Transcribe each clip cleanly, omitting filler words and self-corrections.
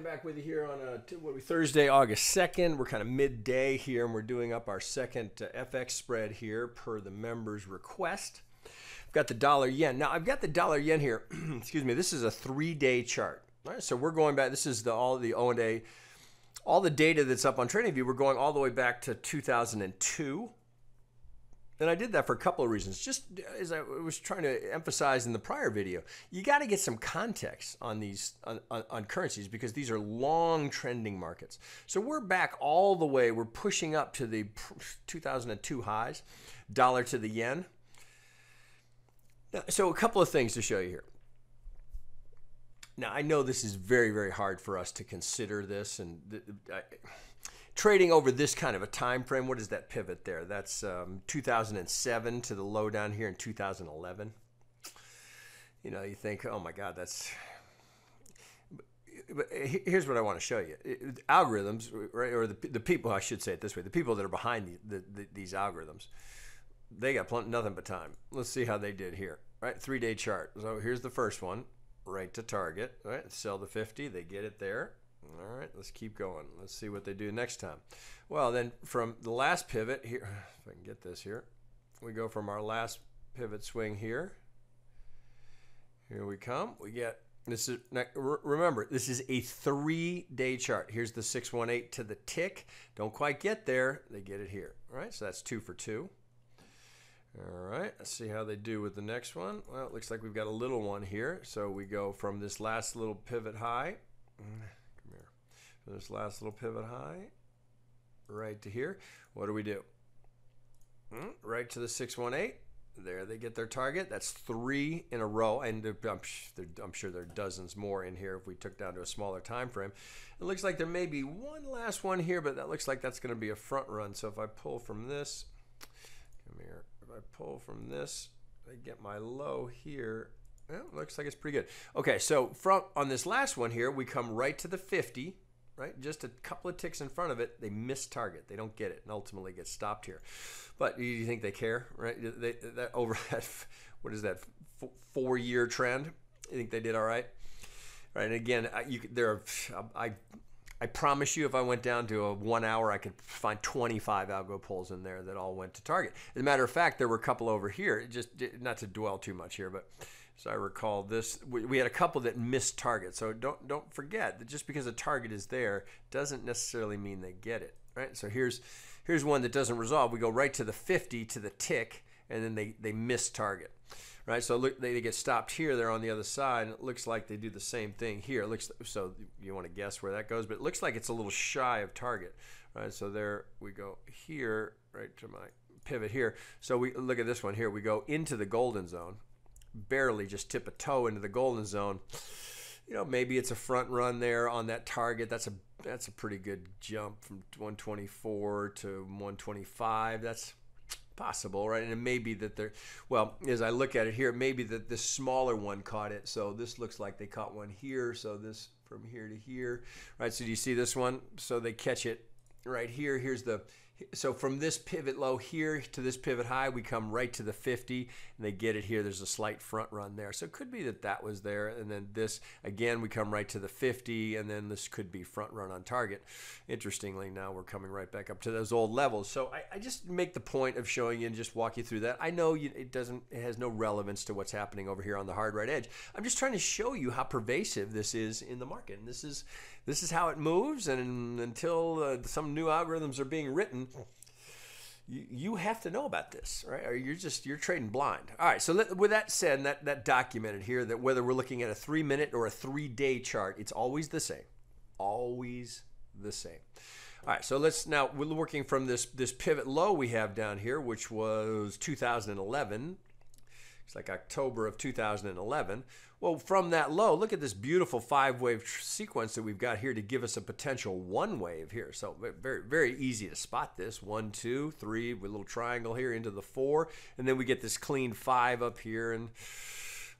back with you here on Thursday, August 2nd. We're kind of midday here, and we're doing up our second FX spread here per the members' request. I've got the dollar yen. Now, I've got the dollar yen here. Excuse me. This is a 3-day chart. All right, so we're going back. This is all the O&A, all the data that's up on TradingView. We're going all the way back to 2002. And I did that for a couple of reasons. Just as I was trying to emphasize in the prior video, you got to get some context on these on currencies because these are long trending markets. So we're back all the way. We're pushing up to the 2002 highs, dollar to the yen. So a couple of things to show you here. Now I know this is very, very hard for us to consider this, and trading over this kind of a time frame. What is that pivot there? That's 2007 to the low down here in 2011. You know, you think, oh my God, that's. But here's what I want to show you: algorithms, right? Or the people, I should say it this way: the people that are behind these algorithms, they got nothing but time. Let's see how they did here, right? 3-day chart. So here's the first one, right to target, right? Sell the 50, they get it there. All right, let's keep going. Let's see what they do next time. Well, then from the last pivot here, if I can get this here, we go from our last pivot swing here. Here we come. We get, this is, remember, this is a 3-day chart. Here's the 618 to the tick. Don't quite get there. They get it here. All right, so that's 2 for 2. All right, let's see how they do with the next one. Well, it looks like we've got a little one here. So we go from this last little pivot high. This last little pivot high, right to here. What do we do? Right to the 618. There they get their target. That's 3 in a row, and I'm sure there are dozens more in here if we took down to a smaller time frame. It looks like there may be one last one here, but that looks like that's going to be a front run. So if I pull from this, come here. If I pull from this, I get my low here. Well, looks like it's pretty good. Okay, so on this last one here, we come right to the 50. Right, just a couple of ticks in front of it, they miss target. They don't get it, and ultimately get stopped here. But do you think they care? Right, that over that, what is that, 4-year trend? You think they did all right? Right, and again, I promise you, if I went down to a 1 hour, I could find 25 algo polls in there that all went to target. As a matter of fact, there were a couple over here. Just not to dwell too much here, but. So I recall this, we had a couple that missed target. So don't forget that just because a target is there doesn't necessarily mean they get it, right? So here's one that doesn't resolve. We go right to the 50 to the tick, and then they miss target, right? So look, they get stopped here. They're on the other side, and it looks like they do the same thing here. It looks so you want to guess where that goes, but it looks like it's a little shy of target, right? So there we go here, right to my pivot here. So we look at this one here. We go into the golden zone. Barely just tip a toe into the golden zone. You know, maybe it's a front run there on that target. That's a pretty good jump from 124 to 125. That's possible, right? And it may be that they're, well, as I look at it here, maybe that this smaller one caught it. So this looks like they caught one here. So this from here to here, right? So do you see this one? So they catch it right here. So from this pivot low here to this pivot high, we come right to the 50, and they get it here. There's a slight front run there. So it could be that was there, and then this, again, we come right to the 50, and then this could be front run on target. Interestingly, now we're coming right back up to those old levels. So I just make the point of showing you and just walk you through that. I know it has no relevance to what's happening over here on the hard right edge. I'm just trying to show you how pervasive this is in the market, and this is how it moves, and until some new algorithms are being written, you have to know about this, right? Or you're trading blind. All right, so with that said, and that documented here, that whether we're looking at a 3-minute or a 3-day chart, it's always the same. Always the same. All right, so we're working from this pivot low we have down here, which was 2011. It's like October of 2011. Well, from that low, look at this beautiful 5-wave sequence that we've got here to give us a potential 1 wave here. So very, very easy to spot this. 1, 2, 3 with a little triangle here into the 4. And then we get this clean 5 up here. And,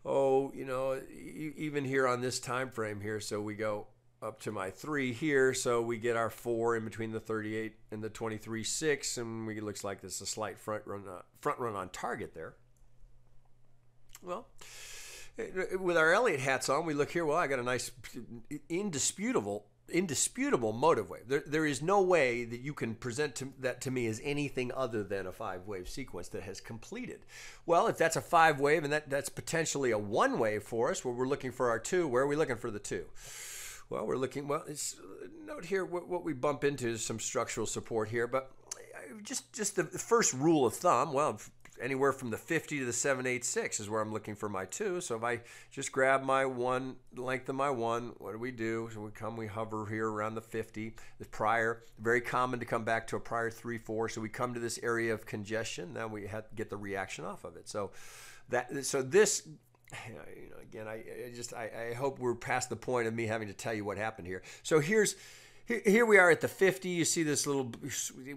even here on this time frame here, so we go up to my 3 here. So we get our 4 in between the 38 and the 23.6. And it looks like this is a slight front run on target there. Well, with our Elliott hats on, we look here, well, I got a nice indisputable indisputable motive wave. There is no way that you can present that to me as anything other than a 5-wave sequence that has completed. Well, if that's a 5-wave and that's potentially a 1-wave for us, where we're looking for our 2, where are we looking for the 2? Well, we're looking, note here what we bump into is some structural support here, but just the first rule of thumb, well, anywhere from the 50 to the 786 is where I'm looking for my 2. So if I just grab my 1, the length of my 1, what do? So we hover here around the 50. The prior, very common to come back to a prior 3-4. So we come to this area of congestion. Now we have to get the reaction off of it. So this, again, I hope we're past the point of me having to tell you what happened here. So here we are at the 50. You see this little,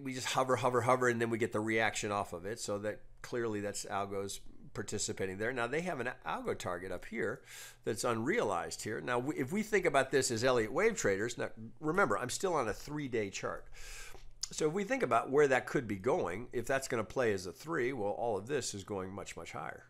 we just hover, and then we get the reaction off of it. So that clearly that's algos participating there. Now they have an algo target up here that's unrealized here. Now if we think about this as Elliott wave traders, now remember I'm still on a 3-day chart. So if we think about where that could be going, if that's going to play as a 3, well, all of this is going much, much higher.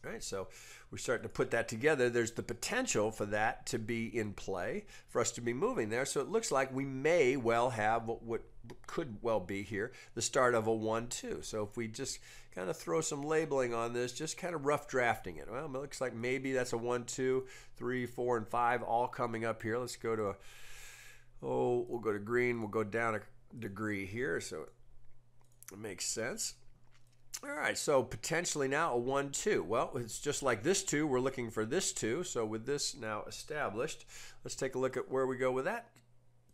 Right, so we're starting to put that together. There's the potential for that to be in play, for us to be moving there. So it looks like we may well have what could well be here, the start of a 1-2. So if we just kind of throw some labeling on this, just kind of rough drafting it. Well, it looks like maybe that's a 1, 2, 3, 4, and 5 all coming up here. Let's go to we'll go to green. We'll go down a degree here, so it makes sense. All right, so potentially now a 1, 2. Well, it's just like this 2. We're looking for this 2. So with this now established, let's take a look at where we go with that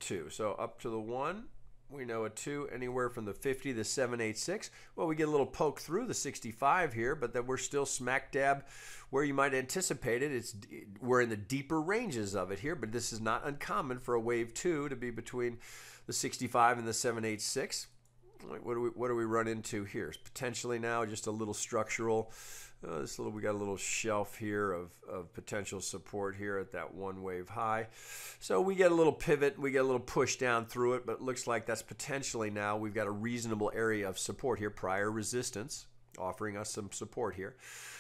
2. So up to the 1, we know a 2 anywhere from the 50 to the 786. Well, we get a little poke through the 65 here, but then we're still smack dab where you might anticipate it. We're in the deeper ranges of it here, but this is not uncommon for a wave 2 to be between the 65 and the 786. What do we run into here? It's potentially now just a little structural. We got a little shelf here of potential support here at that 1-wave high. So we get a little pivot, we get a little push down through it, but it looks like that's potentially now we've got a reasonable area of support here, prior resistance, offering us some support here.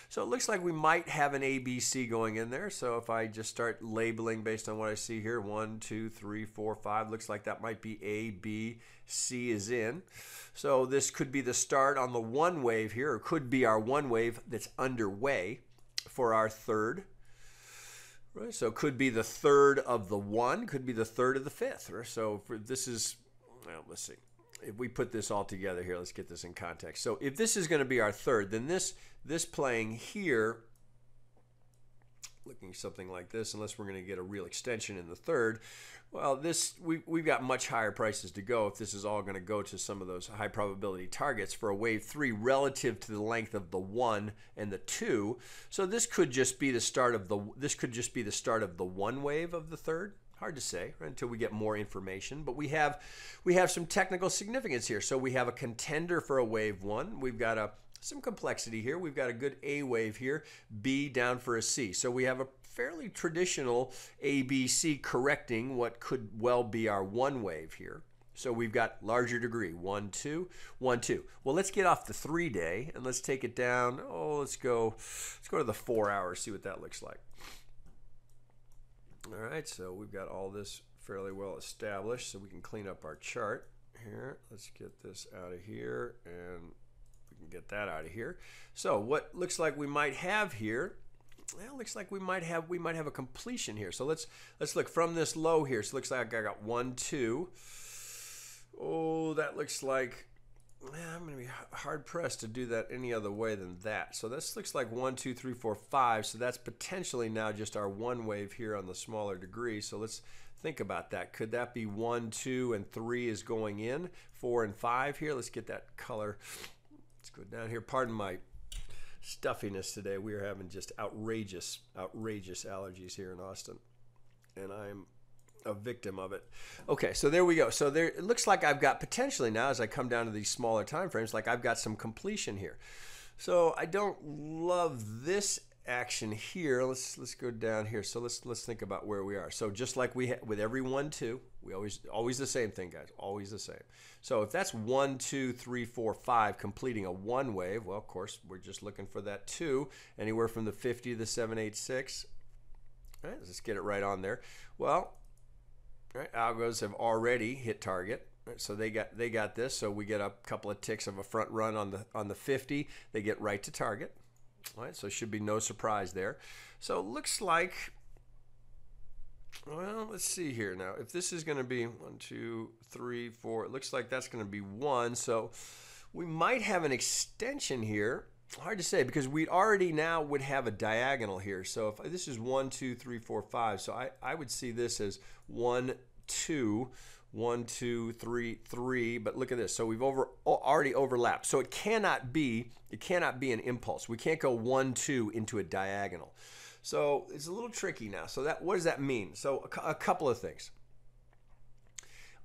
So it looks like we might have an ABC going in there. So if I just start labeling based on what I see here, 1, 2, 3, 4, 5, looks like that might be A, B, C is in. So this could be the start on the 1 wave here, or could be our 1 wave that's underway for our 3rd. Right? So it could be the 3rd of the 1, could be the 3rd of the 5th. Right? So this is, well, let's see. If we put this all together here, let's get this in context. So if this is going to be our 3rd, then this playing here, looking something like this, unless we're going to get a real extension in the 3rd, well, we've got much higher prices to go if this is all going to go to some of those high probability targets for a wave 3 relative to the length of the 1 and the 2. So this could just be the start of the 1 wave of the 3rd. Hard to say, right, until we get more information, but we have some technical significance here. So we have a contender for a wave 1. We've got some complexity here. We've got a good A wave here, B down for a C. So we have a fairly traditional ABC correcting what could well be our 1 wave here. So we've got larger degree, 1, 2, 1, 2. Well, let's get off the 3-day and let's take it down. Oh, let's go to the 4 hours, see what that looks like. All right, so we've got all this fairly well established, so we can clean up our chart here. Let's get this out of here, and we can get that out of here. So what looks like we might have here, well, looks like we might have a completion here. So let's look from this low here. So it looks like I got 1, 2. Oh, that looks like, I'm going to be hard pressed to do that any other way than that. So this looks like 1, 2, 3, 4, 5. So that's potentially now just our 1 wave here on the smaller degree. So let's think about that. Could that be 1, 2, and 3 is going in, 4 and 5 here? Let's get that color. Let's go down here. Pardon my stuffiness today. We are having just outrageous allergies here in Austin, and I'm a victim of it. Okay, so there we go. So there, it looks like I've got potentially now, as I come down to these smaller time frames, like I've got some completion here. So I don't love this action here. Let's go down here. So let's think about where we are. So just like we with every 1, 2, we always the same thing, guys. Always the same. So if that's 1, 2, 3, 4, 5 completing a 1 wave, well, of course, we're just looking for that 2 anywhere from the 50 to the 786. All right, let's get it right on there. Well, all right, algos have already hit target. Right, so they got this. So we get a couple of ticks of a front run on the 50. They get right to target. All right, so should be no surprise there. So it looks like, well, let's see here now. If this is going to be 1, 2, 3, 4, it looks like that's going to be 1. So we might have an extension here. Hard to say because we already now would have a diagonal here. So if this is 1, 2, 3, 4, 5, so I would see this as 1, 2, 1, 2, 3, 3. But look at this. So we've already overlapped. So it cannot be an impulse. We can't go 1, 2 into a diagonal. So it's a little tricky now. So what does that mean? So a couple of things.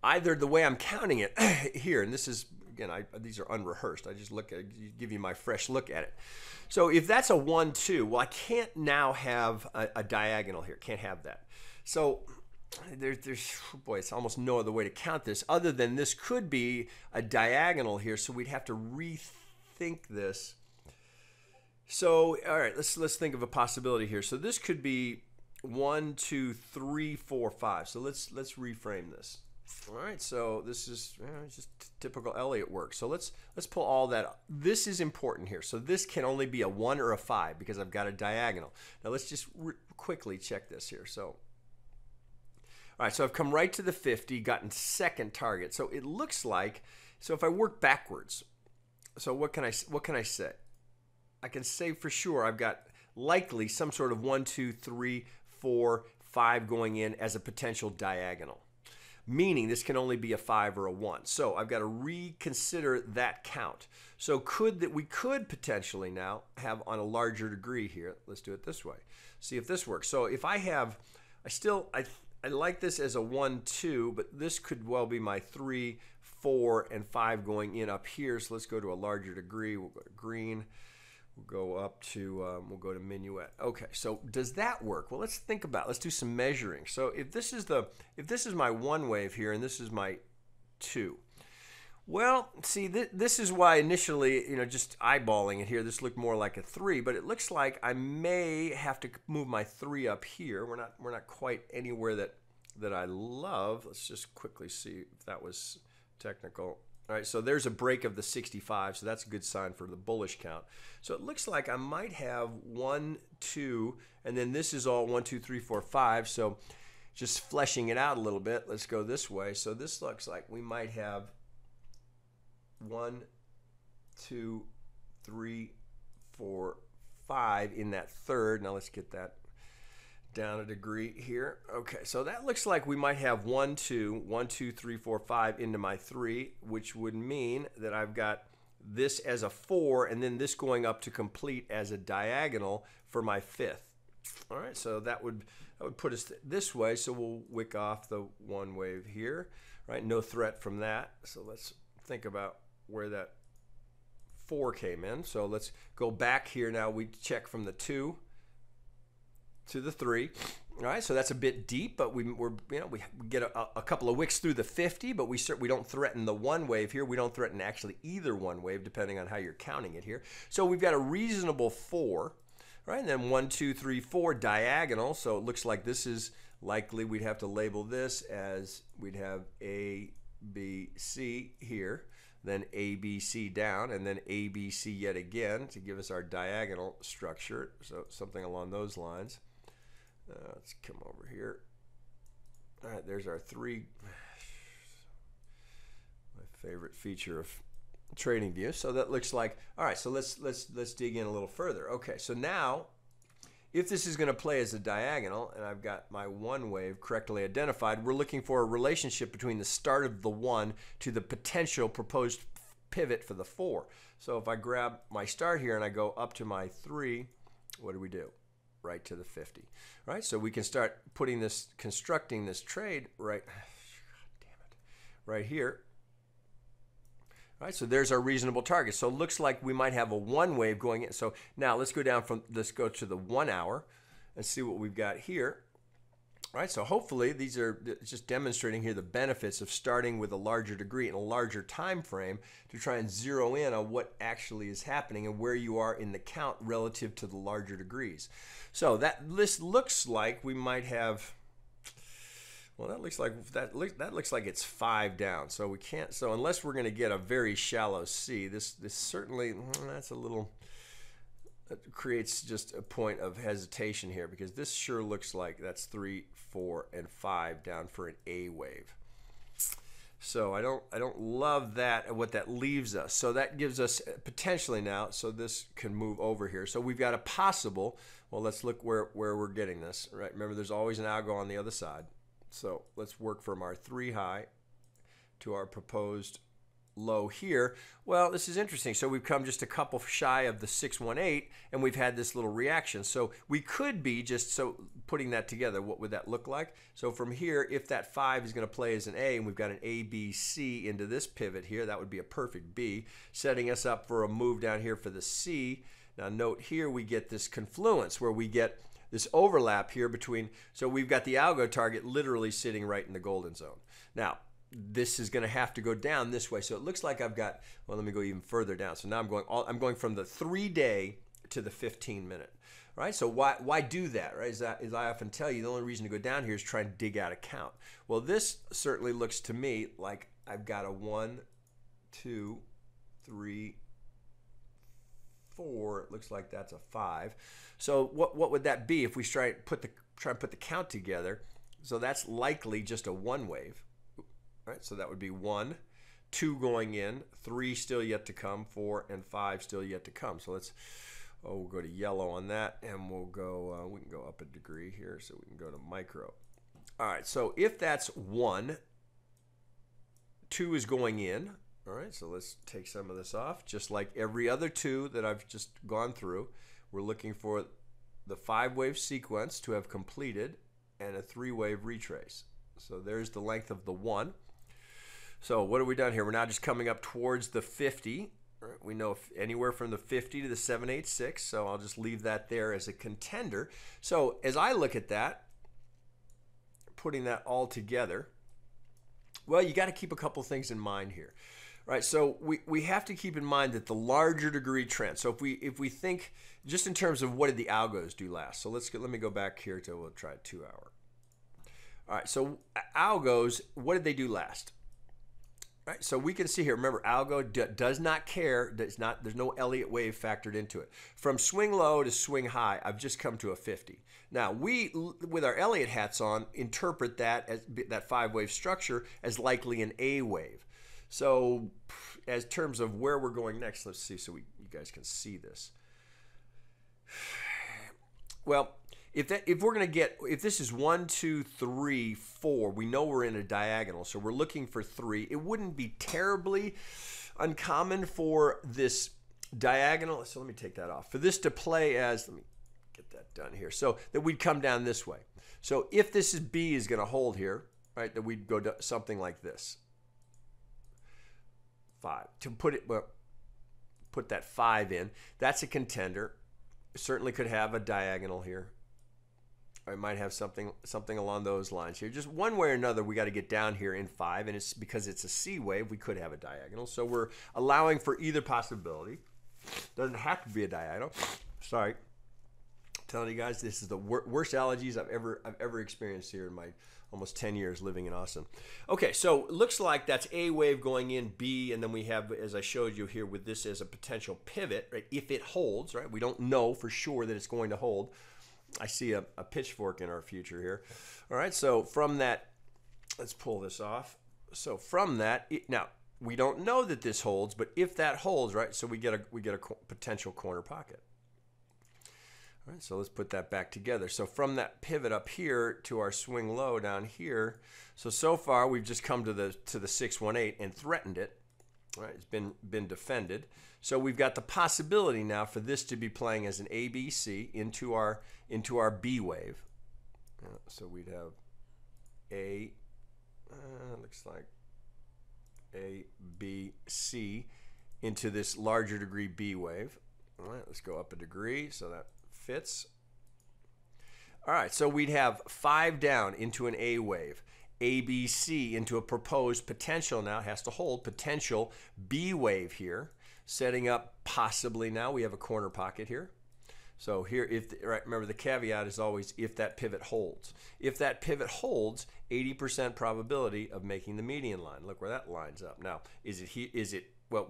Either the way I'm counting it here, and this is, again, these are unrehearsed. I just give you my fresh look at it. So if that's a 1, 2, well, I can't now have a diagonal here. Can't have that. So boy, it's almost no other way to count this other than this could be a diagonal here. So we'd have to rethink this. So, all right, let's think of a possibility here. So this could be 1, 2, 3, 4, 5. So let's reframe this. All right, so this is just typical Elliott work. So let's pull all that up. This is important here. So this can only be a 1 or a 5 because I've got a diagonal. Now let's just quickly check this here. So, all right, so I've come right to the 50, gotten second target. So it looks like, so if I work backwards, so what can I say? I can say for sure I've got likely some sort of 1, 2, 3, 4, 5 going in as a potential diagonal, meaning this can only be a 5 or a 1. So I've got to reconsider that count. So we could potentially now have on a larger degree here. Let's do it this way. See if this works. So if I have, I like this as a 1, 2, but this could well be my 3, 4, and 5 going in up here. So let's go to a larger degree. We'll go to green. We'll go up to, we'll go to minuet. Okay, so does that work? Well, let's think about it. Let's do some measuring. So if this is my 1 wave here and this is my 2, well, see, this is why initially, just eyeballing it here, this looked more like a 3, but it looks like I may have to move my 3 up here. We're not quite anywhere that I love. Let's just quickly see if that was technical. All right, so there's a break of the 65, so that's a good sign for the bullish count. So it looks like I might have 1, 2, and then this is all 1, 2, 3, 4, 5. So just fleshing it out a little bit, let's go this way. So this looks like we might have 1, 2, 3, 4, 5 in that third. Now let's get that down a degree here. Okay, so that looks like we might have 1, 2, 1, 2, 3, 4, 5 into my 3, which would mean that I've got this as a 4 and then this going up to complete as a diagonal for my 5th. All right, so that would put us this way. So we'll wick off the 1 wave here, right? No threat from that. So let's think about where that 4 came in. So let's go back here now. We check from the 2 to the 3. All right, so that's a bit deep, but we get a couple of wicks through the 50, but we don't threaten the 1 wave here. We don't threaten actually either 1 wave, depending on how you're counting it here. So we've got a reasonable 4, right? And then 1, 2, 3, 4 diagonal. So it looks like this is likely we'd have to label this as we'd have A, B, C here, then A, B, C down, and then A, B, C yet again to give us our diagonal structure. So something along those lines. Let's come over here. All right, there's our 3. My favorite feature of trading view. So that looks like, all right, so let's dig in a little further. Okay, so now if this is going to play as a diagonal and I've got my 1 wave correctly identified, we're looking for a relationship between the start of the 1 to the potential proposed pivot for the 4. So if I grab my start here and I go up to my 3, what do we do? Right to the 50, right? So we can start constructing this trade right here. All right, so there's our reasonable target. So it looks like we might have a 1 wave going in. So now let's go to the 1 hour and see what we've got here. Right, so hopefully these are just demonstrating here the benefits of starting with a larger degree and a larger time frame to try and zero in on what actually is happening and where you are in the count relative to the larger degrees. So this looks like we might have, well, that looks like it's 5 down. So we can't, so unless we're going to get a very shallow C, this certainly, that's a little, that creates just a point of hesitation here, because this sure looks like that's 3, 4, and 5 down for an A wave. So I don't love that and what that leaves us. So that gives us potentially now, so this can move over here. So we've got a possible, well, let's look where we're getting this, right? Remember, there's always an algo on the other side. So let's work from our 3 high to our proposed low here. Well, this is interesting. So we've come just a couple shy of the 618, and we've had this little reaction. So we could be just, so putting that together, what would that look like? So from here, if that 5 is going to play as an A, and we've got an A, B, C into this pivot here, that would be a perfect B, setting us up for a move down here for the C. Now note here we get this confluence where we get this overlap here between, so we've got the algo target literally sitting right in the golden zone. Now, this is going to have to go down this way. So it looks like I've got, well, let me go even further down. So now I'm going from the 3-day to the 15-minute, right? So why do that, right? As I often tell you, the only reason to go down here is try and dig out a count. Well, this certainly looks to me like I've got a 1, 2, 3, 4. It looks like that's a 5. So what would that be if we try and put the count together? So that's likely just a 1 wave. Right, so that would be 1, 2 going in, 3 still yet to come, 4 and 5 still yet to come. So let's, we'll go to yellow on that, and we'll go, we can go up a degree here, so we can go to micro. All right, so if that's 1, 2 is going in. All right, so let's take some of this off. Just like every other 2 that I've just gone through, we're looking for the 5-wave sequence to have completed and a 3-wave retrace. So there's the length of the 1. So what have we done here? We're now just coming up towards the 50. Right? We know anywhere from the 50 to the 786, so I'll just leave that there as a contender. So as I look at that, putting that all together, well, you got to keep a couple things in mind here. Right, so we have to keep in mind that the larger degree trend. So if we think just in terms of what did the algos do last. So let me go back here to, we'll try 2 hour. All right, so algos, what did they do last? Right, so we can see here, remember, algo does not care, there's no Elliott wave factored into it. From swing low to swing high, I've just come to a 50. Now, we, with our Elliott hats on, interpret that as that 5-wave structure as likely an A wave. So, as terms of where we're going next, let's see so you guys can see this. Well, if we're going to get, if this is 1, 2, 3, 4, we know we're in a diagonal, so we're looking for 3. It wouldn't be terribly uncommon for this diagonal, so let me take that off, for this to play as, let me get that done here, so that we'd come down this way. So if this is B is going to hold here, right, that we'd go to something like this. 5. To put it, well, put that 5 in, that's a contender. It certainly could have a diagonal here. Or it might have something along those lines here. Just one way or another, we got to get down here in 5, and it's because it's a C wave, we could have a diagonal. So we're allowing for either possibility. Doesn't have to be a diagonal. Sorry, I'm telling you guys, this is the worst allergies I've ever experienced here in my almost 10 years living in Austin. Okay, so it looks like that's A wave going in B, and then we have, as I showed you here, with this as a potential pivot, right? If it holds, right? We don't know for sure that it's going to hold. I see a pitchfork in our future here. All right, so from that, let's pull this off. So from that, now we don't know that this holds, but if that holds, right, so we get a potential corner pocket. All right, so let's put that back together. So from that pivot up here to our swing low down here, so far we've just come to the 618 and threatened it. All right, it's been defended. So we've got the possibility now for this to be playing as an ABC into our B wave. So we'd have A, looks like A, B, C into this larger degree B wave. All right, let's go up a degree so that fits. All right, so we'd have 5 down into an A wave. ABC into a proposed potential now, has to hold, potential B wave here, setting up possibly now we have a corner pocket here. So here, right, remember the caveat is always if that pivot holds. If that pivot holds, 80% probability of making the median line. Look where that lines up. Now, well,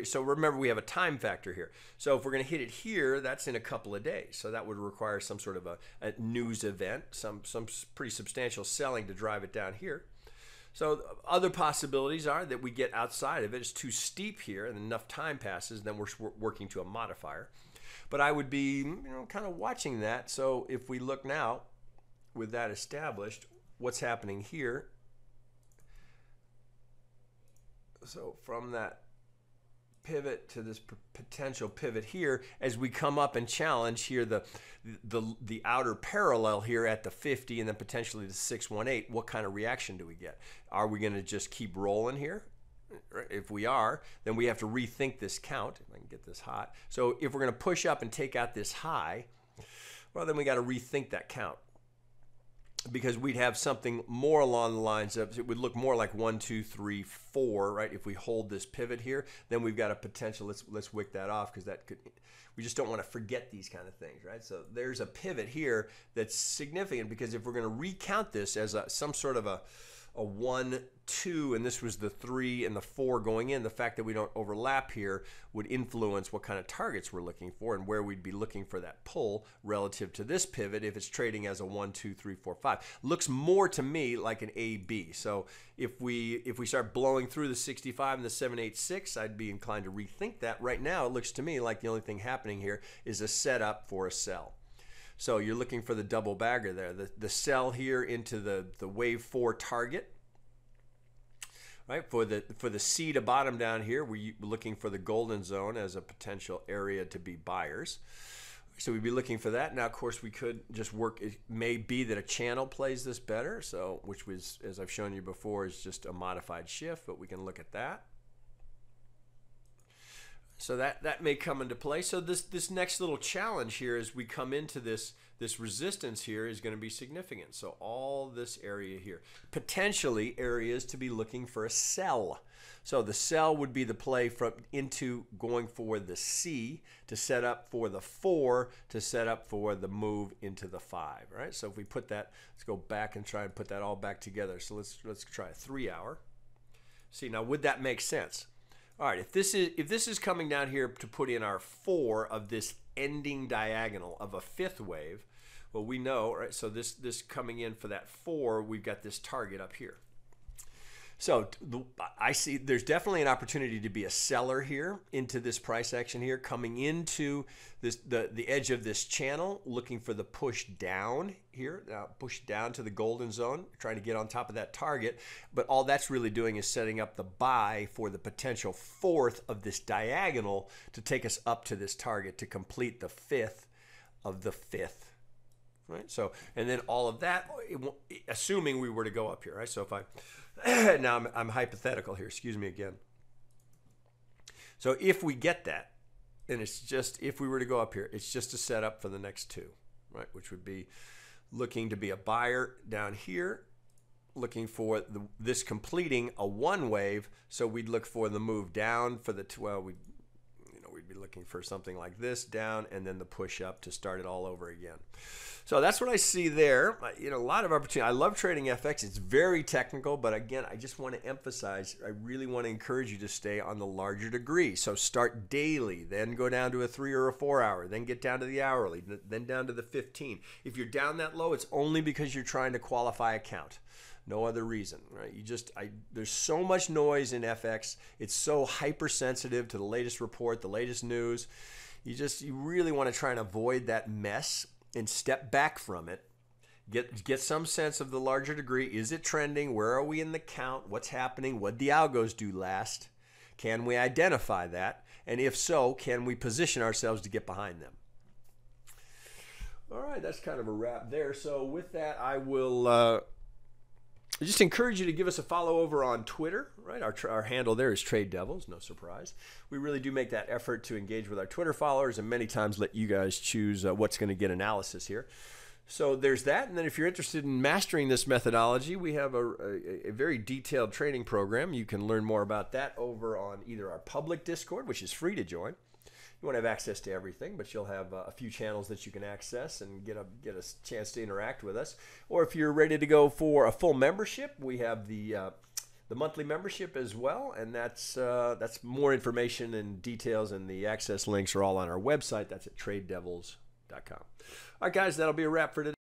so remember we have a time factor here. So if we're going to hit it here, that's in a couple of days. So that would require some sort of a news event, some pretty substantial selling to drive it down here. So other possibilities are that we get outside of it. It's too steep here and enough time passes, then we're working to a modifier. But I would be, kind of watching that. So if we look now with that established, what's happening here? So from that pivot to this potential pivot here, as we come up and challenge here the outer parallel here at the 50 and then potentially the 618, what kind of reaction do we get? Are we going to just keep rolling here? If we are, then we have to rethink this count. If I can get this hot. So if we're going to push up and take out this high, well, then we got to rethink that count, because we'd have something more along the lines of, it would look more like 1, 2, 3, 4, right? If we hold this pivot here, then we've got a potential. Let's wick that off, because that could, we just don't want to forget these kind of things, right? So there's a pivot here that's significant, because if we're going to recount this as some sort of a 1, 2, and this was the 3 and the 4 going in, the fact that we don't overlap here would influence what kind of targets we're looking for and where we'd be looking for that pull relative to this pivot if it's trading as a 1, 2, 3, 4, 5. Looks more to me like an AB. So if we start blowing through the 65 and the 786, I'd be inclined to rethink that. Right now, it looks to me like the only thing happening here is a setup for a sell. So you're looking for the double bagger there, the sell here into the wave 4 target, right? For the C to bottom down here, we're looking for the golden zone as a potential area to be buyers. So we'd be looking for that. Now, of course, we could just work. It may be that a channel plays this better, so which was, as I've shown you before, is just a modified shift, but we can look at that. So that may come into play. So this next little challenge here as we come into this resistance here is going to be significant. So all this area here, potentially areas to be looking for a sell. So the sell would be the play from into going for the C to set up for the 4 to set up for the move into the 5. Right. So if we put that, let's go back and try and put that all back together. So let's try a 3 hour. See, now would that make sense? All right, if this is coming down here to put in our 4 of this ending diagonal of a 5th wave, well, we know, right? So this coming in for that 4, we've got this target up here. So I see there's definitely an opportunity to be a seller here into this price action here, coming into this the edge of this channel, looking for the push down here, push down to the golden zone, trying to get on top of that target. But all that's really doing is setting up the buy for the potential 4th of this diagonal to take us up to this target to complete the 5th of the 5th. Right. So, and then all of that, assuming we were to go up here, right? So if I now I'm hypothetical here, excuse me again. So if we get that, and it's just, if we were to go up here, it's just a setup for the next 2, right? Which would be looking to be a buyer down here, looking for this completing a 1 wave. So we'd look for the move down for the 12. We'd be looking for something like this down and then the push up to start it all over again. So that's what I see there. A lot of opportunity. I love trading FX. It's very technical, but again, I just want to emphasize, I really want to encourage you to stay on the larger degree. So start daily, then go down to a 3 or a 4 hour, then get down to the hourly, then down to the 15. If you're down that low, it's only because you're trying to qualify a count. No other reason, right? There's so much noise in FX. It's so hypersensitive to the latest report, the latest news. You really want to try and avoid that mess and step back from it. Get some sense of the larger degree. Is it trending? Where are we in the count? What's happening? What did the algos do last? Can we identify that? And if so, can we position ourselves to get behind them? All right, that's kind of a wrap there. So with that, I will I just encourage you to give us a follow over on Twitter, right? Our handle there is Trade Devils, no surprise. We really do make that effort to engage with our Twitter followers and many times let you guys choose what's going to get analysis here. So there's that. And then if you're interested in mastering this methodology, we have a very detailed training program. You can learn more about that over on either our public Discord, which is free to join. You won't have access to everything, but you'll have a few channels that you can access and get a chance to interact with us. Or if you're ready to go for a full membership, we have the monthly membership as well, and that's more information and details, and the access links are all on our website. That's at tradedevils.com. All right, guys, that'll be a wrap for today.